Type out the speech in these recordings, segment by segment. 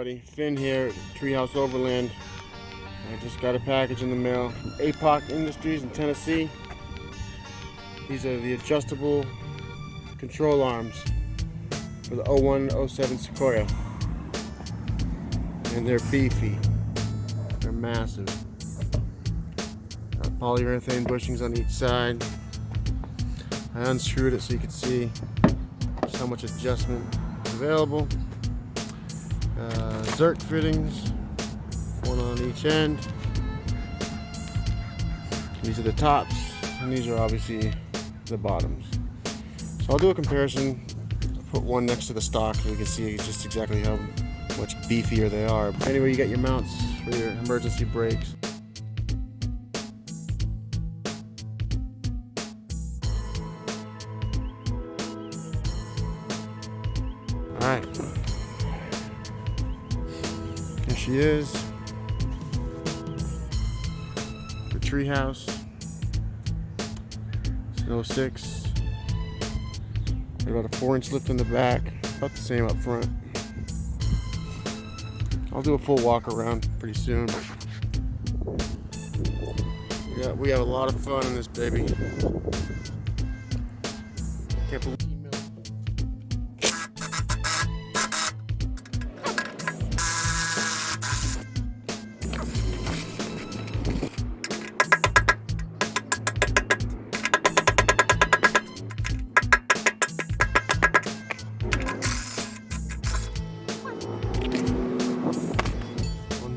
everybody. Finn here at Treehouse Overland. I just got a package in the mail from Apoc Industries in Tennessee. These are the adjustable control arms for the 0107 Sequoia. And they're beefy. They're massive. Got polyurethane bushings on each side. I unscrewed it so you can see just how much adjustment is available. Zerk fittings, one on each end. These are the tops, and these are obviously the bottoms. So I'll do a comparison. I'll put one next to the stock so you can see just exactly how much beefier they are. Anyway, you got your mounts for your emergency brakes. Alright. Here she is. The Treehouse. It's an 06. Got about a 4-inch lift in the back, about the same up front. I'll do a full walk around pretty soon. Yeah, we have a lot of fun in this baby. Can't believe.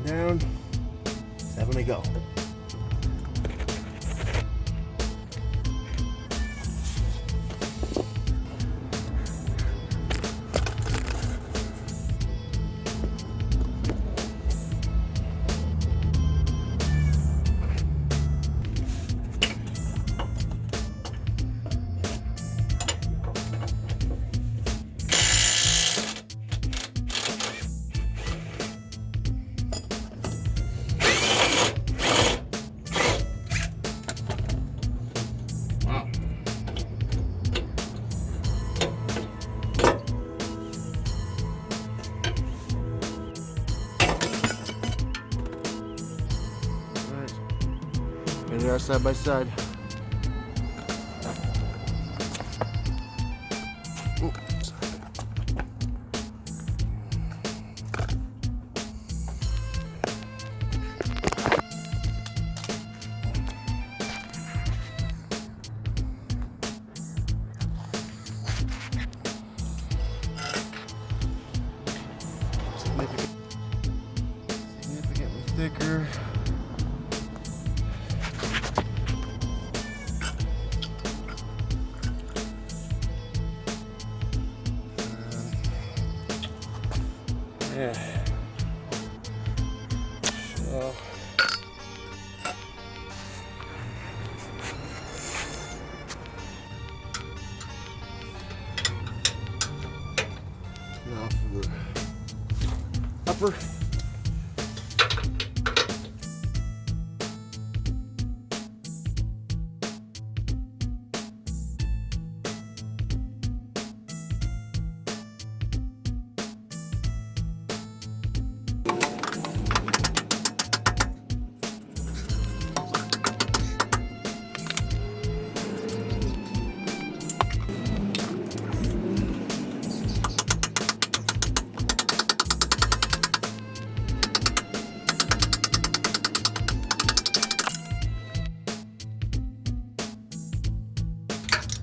Down, 7 to go. There they are side by side. Ooh, significantly thicker. Yeah. So now for the upper.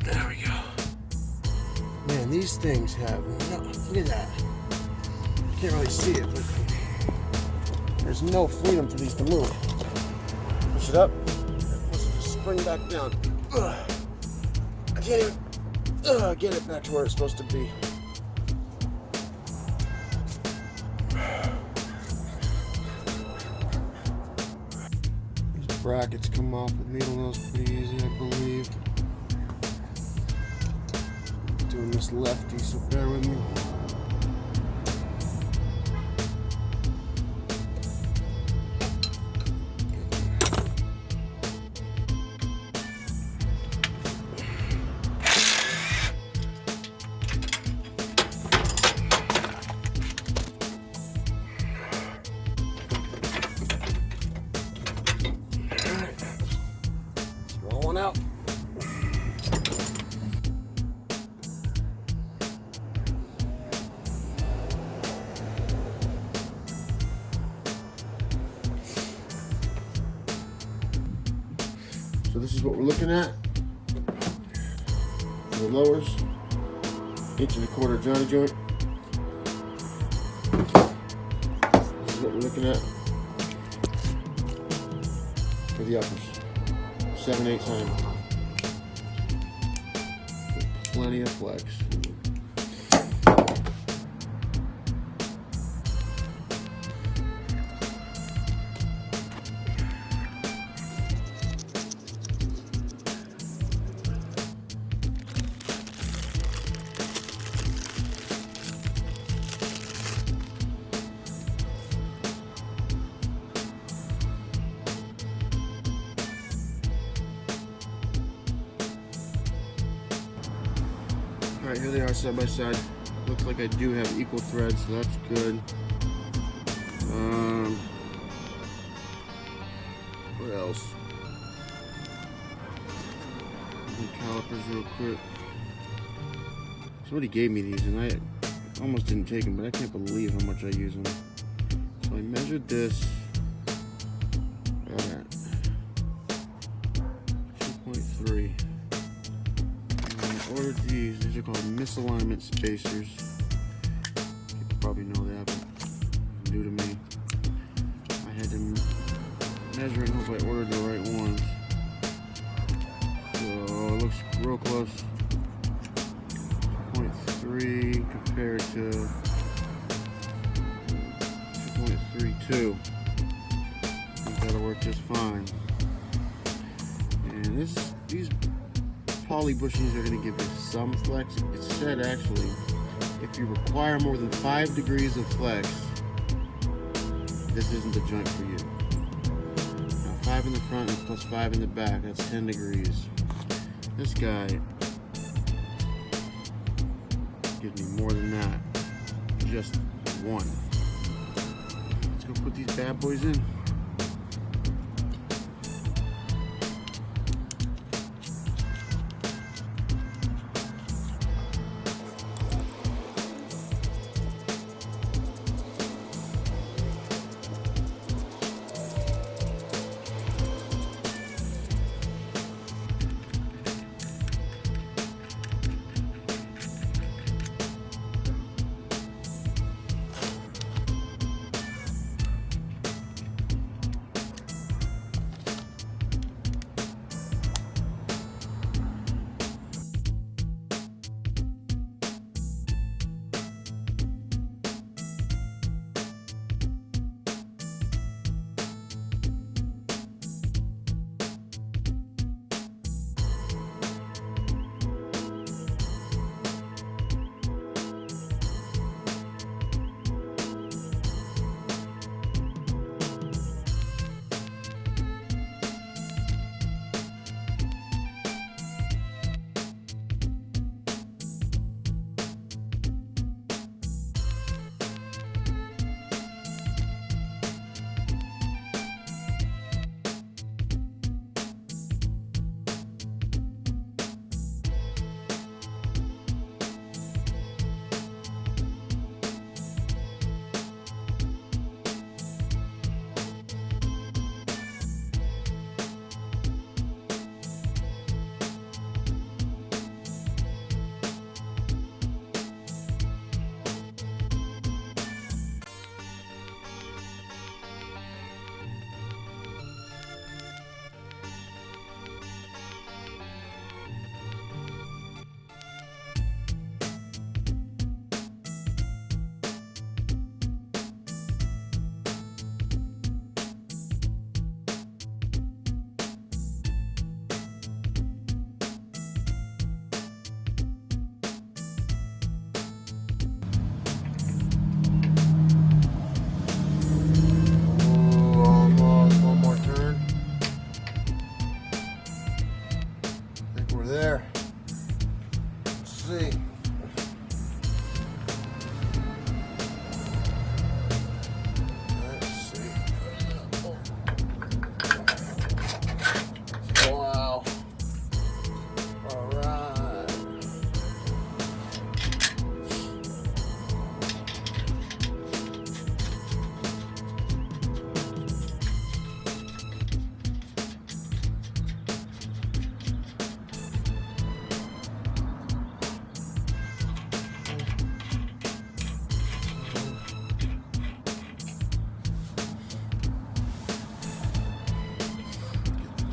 There we go. Man, these things have no, look at that. Can't really see it, but there's no freedom for these to move. Push it up, push it just spring back down. Ugh. I can't even get it back to where it's supposed to be. These brackets come off with needle nose pretty easy, I believe. Doing this lefty, so bear with me. So this is what we're looking at. The lowers, 1.25" Johnny joint. This is what we're looking at for the uppers. 7/8 Heim. Plenty of flex. Alright, here they are side by side. Looks like I do have equal threads, so that's good. What else? Calipers real quick. Somebody gave me these and I almost didn't take them, but I can't believe how much I use them. So I measured this at 2.3. Ordered these are called misalignment spacers. People probably know that, but it's new to me. I had to measure and hope I ordered the right ones. So it looks real close. 0.3 compared to 2.32. I think that'll work just fine. And these poly bushings are going to give you some flex. It said actually, if you require more than 5 degrees of flex, this isn't the joint for you. Now 5 in the front and plus 5 in the back, that's 10 degrees. This guy gives me more than that, just 1. Let's go put these bad boys in.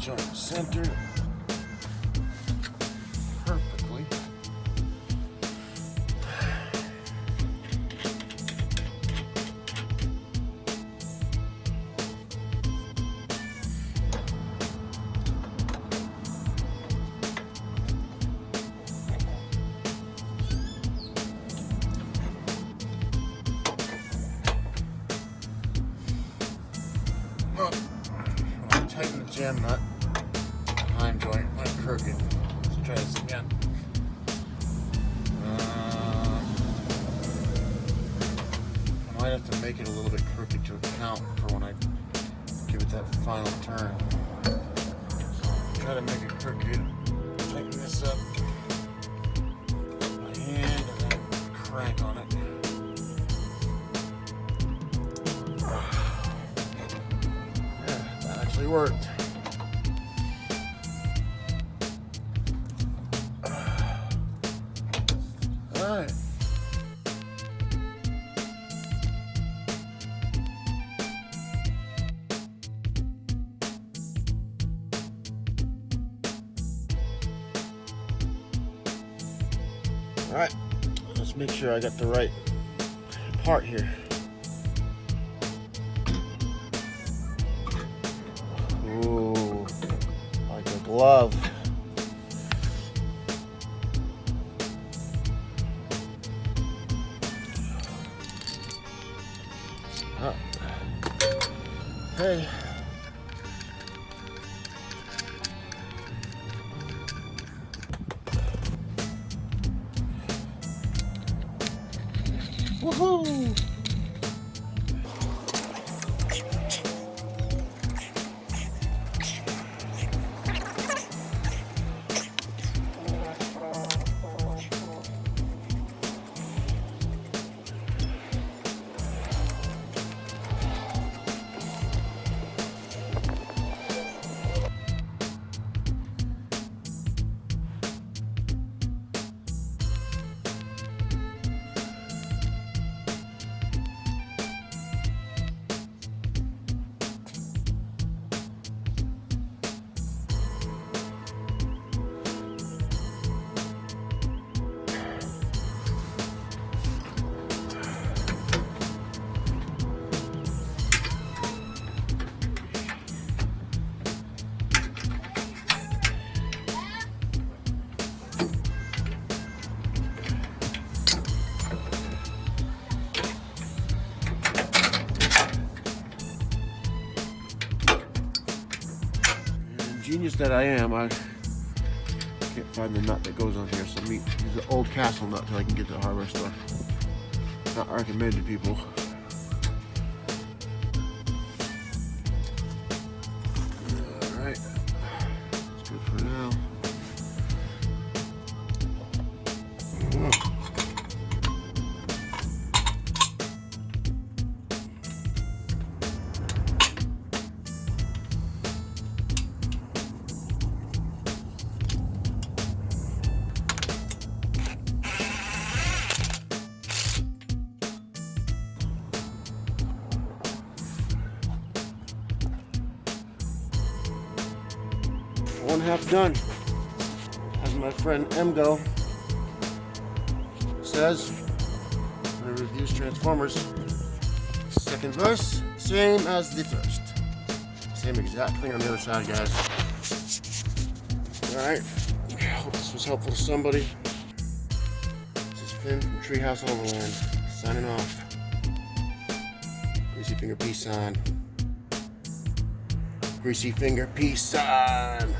joint centered perfectly. Tighten the jam nut, Heim joint went crooked. Let's try this again. I might have to make it a little bit crooked to account for when I give it that final turn. So try to make it crooked. Tighten this up. My hand and then crank on it. Actually worked. All right. All right. Let's make sure I got the right part here. Ooh, like a glove. Hey. Woohoo! Genius that I am, I can't find the nut that goes on here, so I'm use the old Castle nut till I can get to the hardware store. Not recommended to people. Alright, that's good for now. One half done. As my friend Mgo says when he reviews Transformers, second verse, same as the first. Same exact thing on the other side, guys. Alright, hope this was helpful to somebody. This is Finn from Treehouse Overland, signing off. Greasy finger peace sign. Greasy finger peace sign.